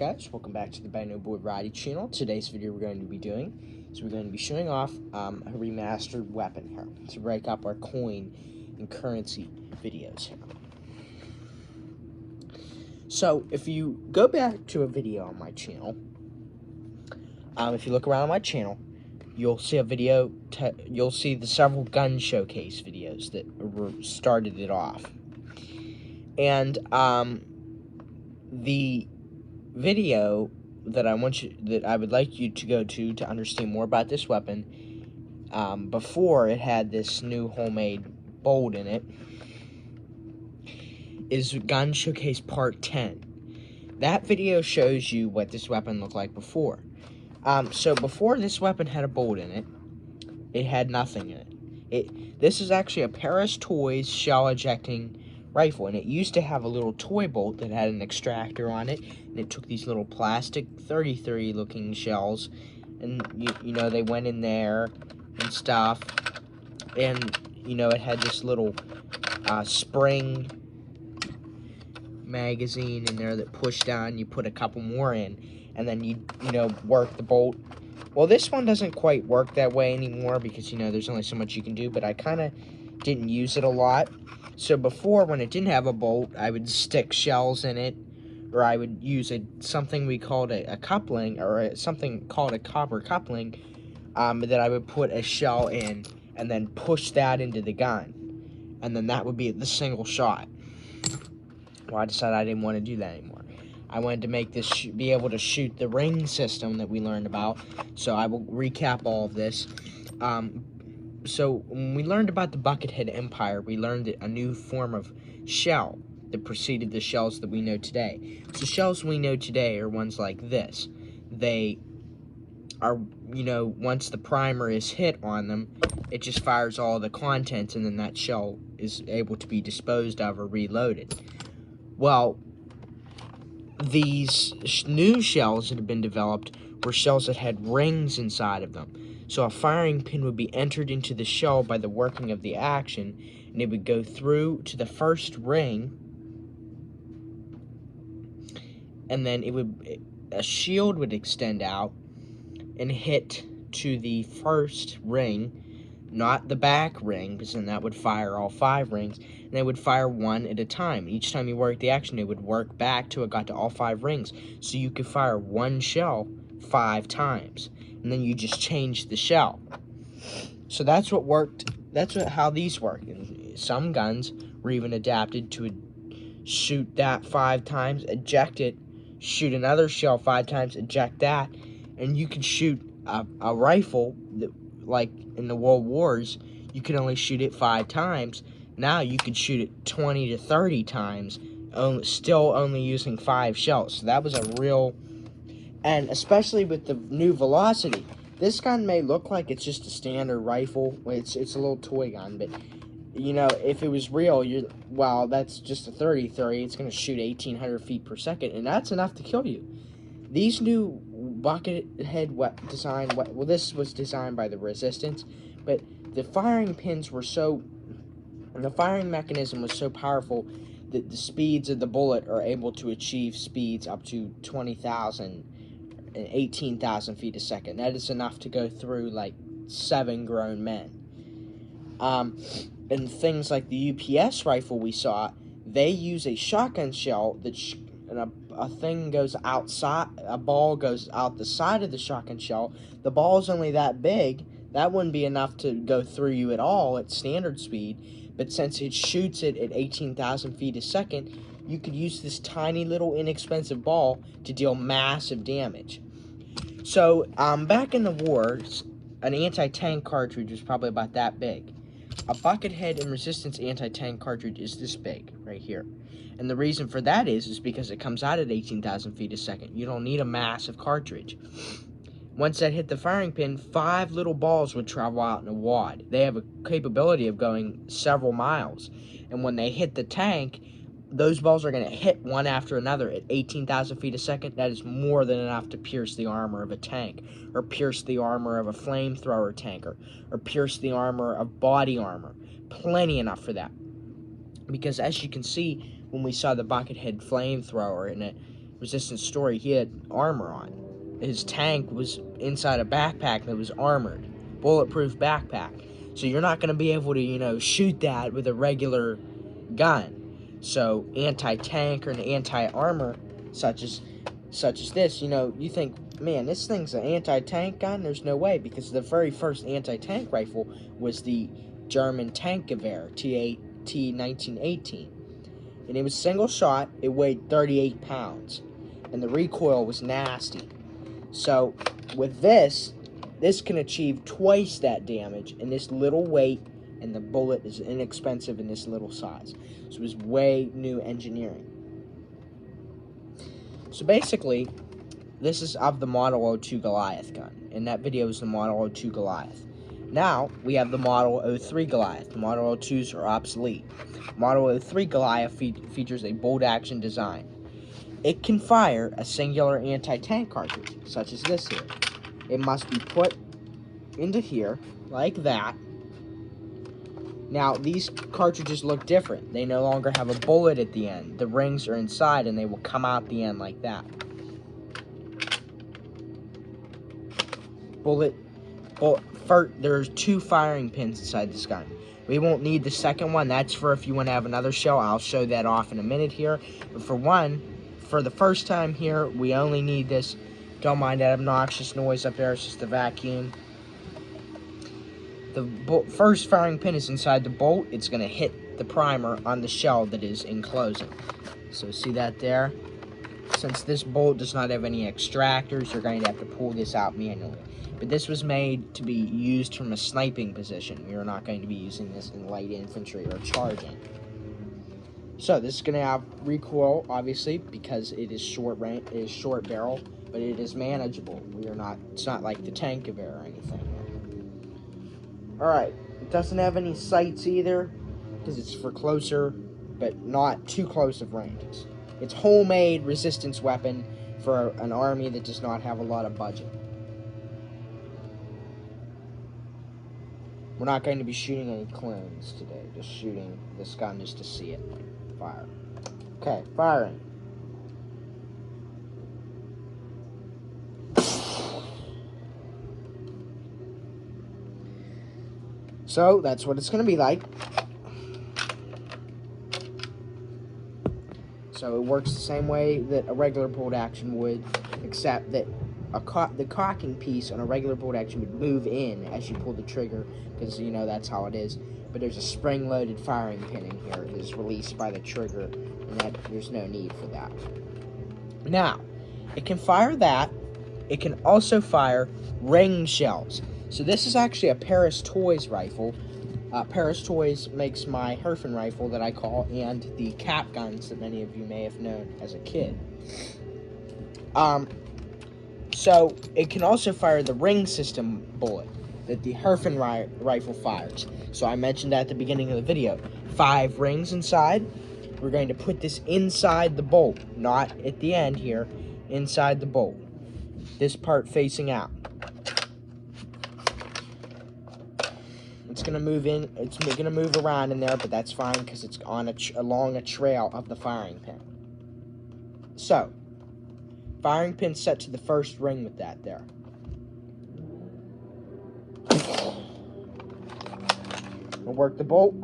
guys, welcome back to the By No Boy Variety channel. Today's video we're going to be doing is we're going to be showing off a remastered weapon here to break up our coin and currency videos here. So if you go back to a video on my channel, if you look around on my channel, you'll see a video, you'll see the several gun showcase videos that started it off. And the video that I would like you to go to understand more about this weapon, before it had this new homemade bolt in it, is Gun Showcase Part 10. That video shows you what this weapon looked like before. So before this weapon had a bolt in it, it had nothing in it. This is actually a Paris Toys shell ejecting rifle, and it used to have a little toy bolt that had an extractor on it, and it took these little plastic 33 looking shells, and you know, they went in there and stuff, and you know, it had this little spring magazine in there that pushed down. You put a couple more in, and then you know, work the bolt. Well, this one doesn't quite work that way anymore because, you know, there's only so much you can do, but I kind of didn't use it a lot. So before, when it didn't have a bolt, I would stick shells in it, or I would use something we called a coupling, or something called a copper coupling, that I would put a shell in and then push that into the gun, and then that would be the single shot. Well, I decided I didn't want to do that anymore. I wanted to make this be able to shoot the ring system that we learned about, so I will recap all of this. So when we learned about the Buckethead Empire, we learned a new form of shell that preceded the shells that we know today. So shells we know today are ones like this. They are, you know, once the primer is hit on them, it just fires all the contents, and then that shell is able to be disposed of or reloaded. Well, these new shells that have been developed were shells that had rings inside of them. So a firing pin would be entered into the shell by the working of the action, and it would go through to the first ring, and then a shield would extend out and hit to the first ring, not the back ring, because then that would fire all 5 rings, and they would fire one at a time. Each time you worked the action, it would work back till it got to all 5 rings, so you could fire one shell 5 times, and then you just change the shell. So that's what worked. That's how these work. And some guns were even adapted to shoot that 5 times, eject it, shoot another shell 5 times, eject that, and you could shoot a rifle that, like in the World Wars, you could only shoot it 5 times. Now you could shoot it 20 to 30 times, still only using 5 shells. So that was a real, and especially with the new velocity, this gun may look like it's just a standard rifle. It's a little toy gun, but you know, if it was real, well, that's just a 30-30. It's going to shoot 1,800 feet per second, and that's enough to kill you. These new Buckethead design, well, this was designed by the Resistance, but the firing pins were the firing mechanism was so powerful that the speeds of the bullet are able to achieve speeds up to 20,000 and 18,000 feet a second. That is enough to go through like 7 grown men. And things like the UPS rifle we saw, they use a shotgun shell that a thing goes outside, a ball goes out the side of the shotgun shell. The ball is only that big. That wouldn't be enough to go through you at all at standard speed. But since it shoots it at 18,000 feet a second, you could use this tiny little inexpensive ball to deal massive damage. So, back in the wars, an anti-tank cartridge was probably about that big. A Buckethead and Resistance anti-tank cartridge is this big, right here. And the reason for that is because it comes out at 18,000 feet a second. You don't need a massive cartridge. Once that hit the firing pin, 5 little balls would travel out in a wad. They have a capability of going several miles. And when they hit the tank, those balls are going to hit one after another at 18,000 feet a second. That is more than enough to pierce the armor of a tank, or pierce the armor of a flamethrower tanker, or pierce the armor of body armor. Plenty enough for that. Because as you can see, when we saw the Buckethead flamethrower, and resistant story, he had armor on. His tank was inside a backpack that was armored, bulletproof backpack. So you're not going to be able to, shoot that with a regular gun. So anti-tank or an anti-armor, such as this, you think, man, this thing's an anti-tank gun? There's no way, because the very first anti-tank rifle was the German Tankgewehr T1918, and it was single shot. It weighed 38 pounds, and the recoil was nasty. So with this can achieve twice that damage in this little weight, and the bullet is inexpensive in this little size. So it was way new engineering. So basically, this is of the Model 02 Goliath gun, and that video is the Model 02 Goliath. Now, we have the Model 03 Goliath. The Model 02s are obsolete. Model 03 Goliath features a bolt-action design. It can fire a singular anti-tank cartridge, such as this here. It must be put into here, like that. Now, these cartridges look different. They no longer have a bullet at the end. The rings are inside, and they will come out the end like that. There's 2 firing pins inside this gun. We won't need the second one. That's for if you want to have another shell. I'll show that off in a minute here. But for the first time here, we only need this. Don't mind that obnoxious noise up there. It's just the vacuum. The first firing pin is inside the bolt. It's going to hit the primer on the shell that is enclosing. So see that there? Since this bolt does not have any extractors, you're going to have to pull this out manually. But this was made to be used from a sniping position. We are not going to be using this in light infantry or charging. So this is going to have recoil, obviously, because it is short barrel, but it is manageable. It's not like the Tankgewehr or anything. Alright, it doesn't have any sights either, because it's for closer, but not too close of ranges. It's homemade resistance weapon for an army that does not have a lot of budget. We're not going to be shooting any clones today, just shooting this gun just to see it fire. Okay, firing. So, that's what it's going to be like. So, it works the same way that a regular bolt action would, except that the cocking piece on a regular bolt action would move in as you pull the trigger, because, that's how it is. But there's a spring-loaded firing pin in here that is released by the trigger, and there's no need for that. Now, it can fire that. It can also fire ring shells. So this is actually a Paris Toys rifle. Paris Toys makes my Herfen rifle that I call, and the cap guns that many of you may have known as a kid. So it can also fire the ring system bullet that the Herfen rifle fires. So I mentioned that at the beginning of the video. 5 rings inside. We're going to put this inside the bolt, not at the end here, inside the bolt. This part facing out. It's going to move in, it's going to move around in there, but that's fine because it's on along a trail of the firing pin. So, firing pin set to the first ring with that there. We'll work the bolt,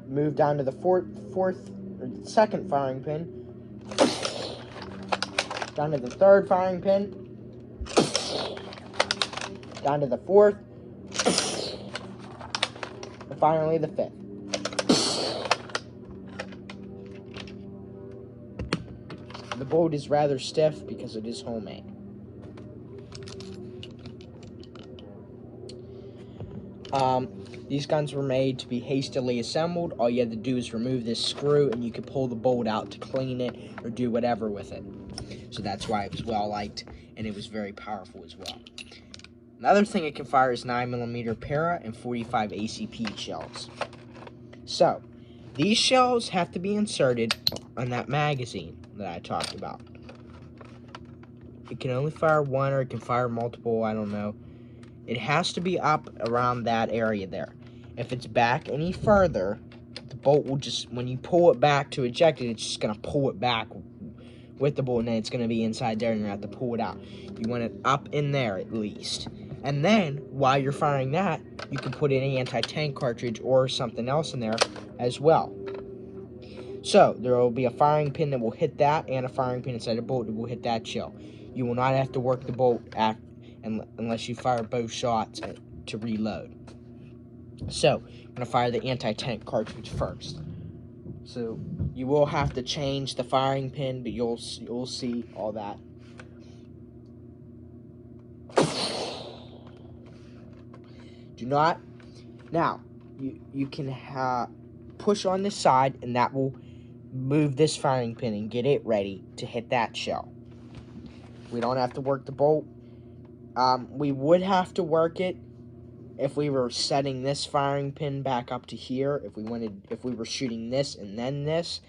move down to the second firing pin, down to the third firing pin, down to the fourth, and finally the 5th. The bolt is rather stiff because it is homemade. These guns were made to be hastily assembled. All you had to do is remove this screw and you could pull the bolt out to clean it or do whatever with it. So that's why it was well liked, and it was very powerful as well. Another thing it can fire is 9mm para and 45 ACP shells. So, these shells have to be inserted on that magazine that I talked about. It can only fire one, or it can fire multiple, I don't know. It has to be up around that area there. If it's back any further, the bolt will just, when you pull it back to eject it, it's just going to pull it back with the bolt, and then it's going to be inside there, and you have to pull it out. You want it up in there at least. And then, while you're firing that, you can put an anti-tank cartridge or something else in there as well. So, there will be a firing pin that will hit that, and a firing pin inside the bolt that will hit that shell. You will not have to work the bolt unless you fire both shots to reload. So, I'm going to fire the anti-tank cartridge first. So, you will have to change the firing pin, but you'll see all that. Do not. Now, you can push on this side, and that will move this firing pin and get it ready to hit that shell. We don't have to work the bolt. We would have to work it if we were setting this firing pin back up to here. If we were shooting this and then this.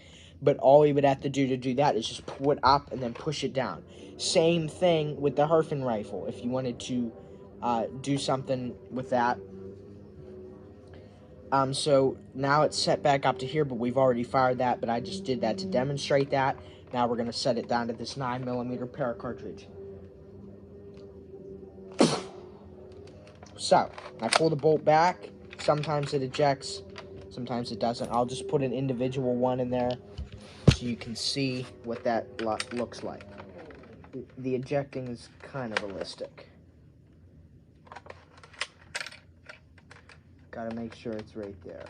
But all we would have to do that is just pull it up and then push it down. Same thing with the Herfen rifle. If you wanted to do something with that. So now it's set back up to here, but we've already fired that, but I just did that to demonstrate that. Now we're going to set it down to this 9mm para cartridge. So, I pull the bolt back. Sometimes it ejects, sometimes it doesn't. I'll just put an individual one in there so you can see what that looks like. The ejecting is kind of realistic. Gotta make sure it's right there.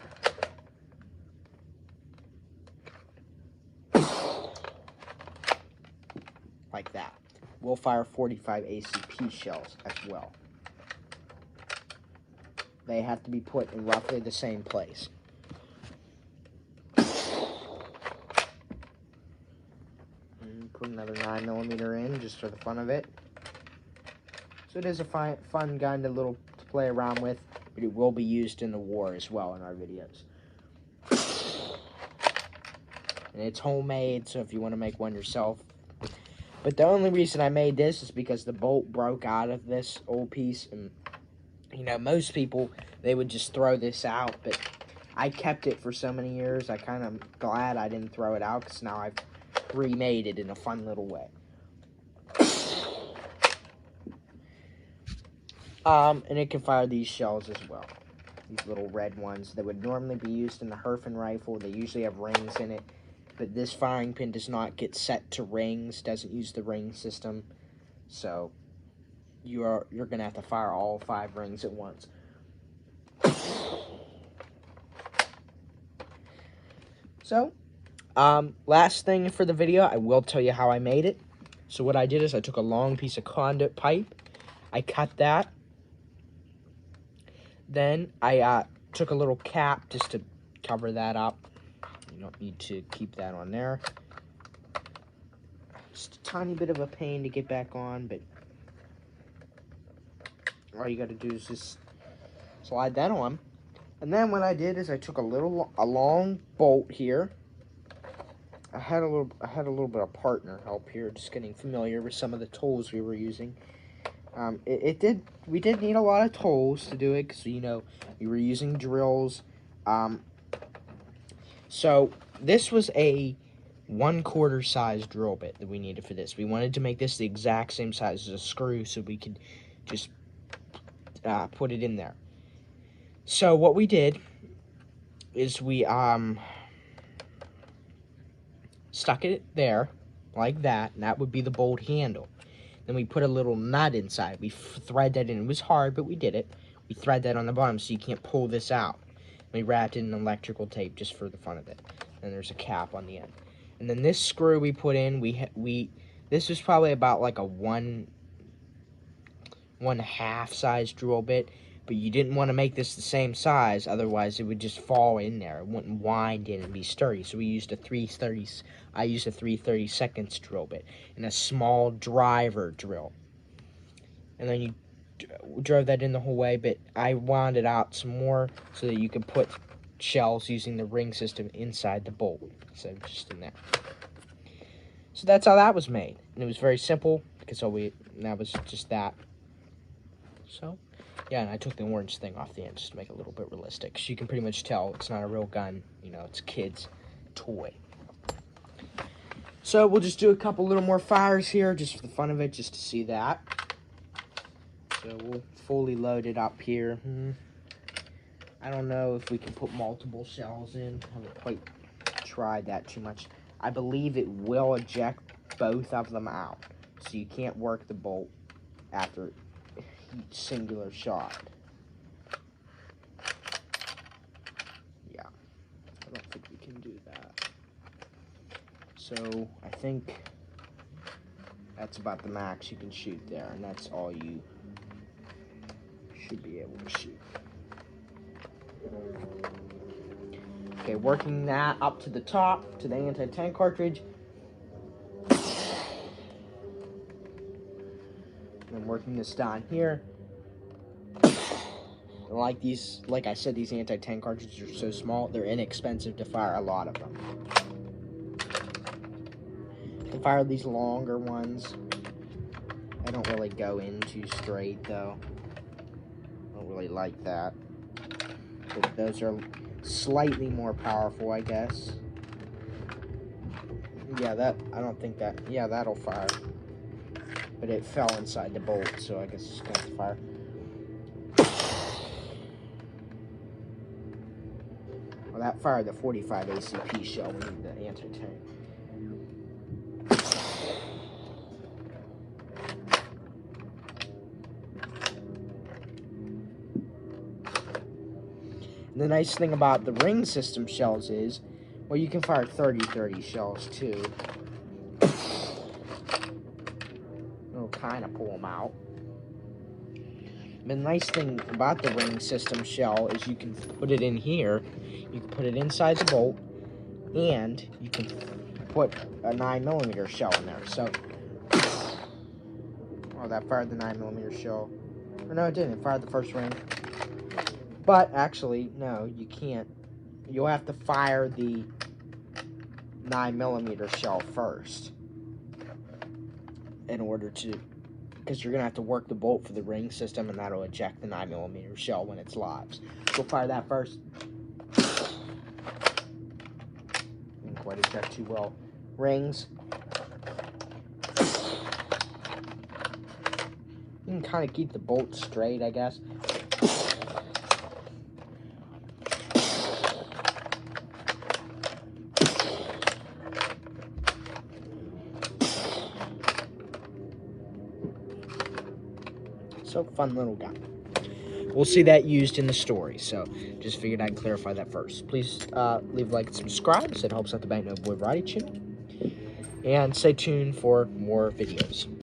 Like that. We'll fire 45 ACP shells as well. They have to be put in roughly the same place. And put another 9mm in just for the fun of it. So it is a fun gun to play around with, but it will be used in the war as well in our videos. And it's homemade, so if you want to make one yourself. But the only reason I made this is because the bolt broke out of this old piece, and you know, most people, they would just throw this out, but I kept it for so many years. I kind of glad I didn't throw it out, because now I've remade it in a fun little way. And it can fire these shells as well. These little red ones that would normally be used in the Herfen rifle. They usually have rings in it, but this firing pin does not get set to rings, doesn't use the ring system, so you're gonna have to fire all 5 rings at once. So, last thing for the video, I will tell you how I made it. So what I did is I took a long piece of conduit pipe, I cut that, then I took a little cap just to cover that up. You don't need to keep that on there. Just a tiny bit of a pain to get back on, but all you got to do is just slide that on. And then what I did is I took a long bolt here. I had a little bit of partner help here, just getting familiar with some of the tools we were using. We did need a lot of tools to do it, because, you know, we were using drills. So this was a 1/4 size drill bit that we needed for this. We wanted to make this the exact same size as a screw, so we could just put it in there. So what we did is we stuck it there like that, and that would be the bolt handle. Then we put a little nut inside. We thread that in. It was hard, but we did it. We thread that on the bottom so you can't pull this out. We wrapped it in electrical tape just for the fun of it. And there's a cap on the end. And then this screw we put in, this was probably about like a 1/2 size drill bit, but you didn't want to make this the same size, otherwise it would just fall in there. It wouldn't wind in and be sturdy. So we used I used a 3/32 drill bit and a small driver drill. And then you drove that in the whole way, but I wound it out some more so that you could put shells using the ring system inside the bolt instead of just in there. So that's how that was made, and it was very simple because that was just that. So yeah, and I took the orange thing off the end just to make it a little bit realistic, so you can pretty much tell it's not a real gun. You know, it's a kid's toy. So we'll just do a couple little more fires here, just for the fun of it, just to see that. So we'll fully load it up here. I don't know if we can put multiple shells in. I haven't quite tried that too much. I believe it will eject both of them out, so you can't work the bolt after each singular shot. Yeah, I don't think we can do that. So I think that's about the max you can shoot there, and that's all you should be able to shoot. Okay, working that up to the top, to the anti-tank cartridge. And working this down here. Like these, like I said, these anti-tank cartridges are so small, they're inexpensive to fire a lot of them. You can fire these longer ones. I don't really go in too straight, though. I don't really like that. But those are slightly more powerful, I guess. Yeah, I don't think that, yeah, that'll fire. But it fell inside the bolt, so I guess it's going to fire. Well, that fired the 45 ACP shell. We need the anti-tank. And the nice thing about the ring system shells is, well, you can fire 30-30 shells too. It'll kind of pull them out. The nice thing about the ring system shell is you can put it in here, you can put it inside the bolt, and you can put a 9mm shell in there. So, oh, that fired the 9mm shell. Or no, it didn't. It fired the first ring. But actually, no, you can't. You'll have to fire the 9mm shell first in order to, because you're going to have to work the bolt for the ring system, and that'll eject the 9mm shell when it's live. So we'll fire that first. Didn't quite eject too well. Rings. You can kind of keep the bolt straight, I guess. So, fun little gun. We'll see that used in the story, so just figured I'd clarify that first. Please leave a like and subscribe, so it helps out the Bank No Boy Variety channel. And stay tuned for more videos.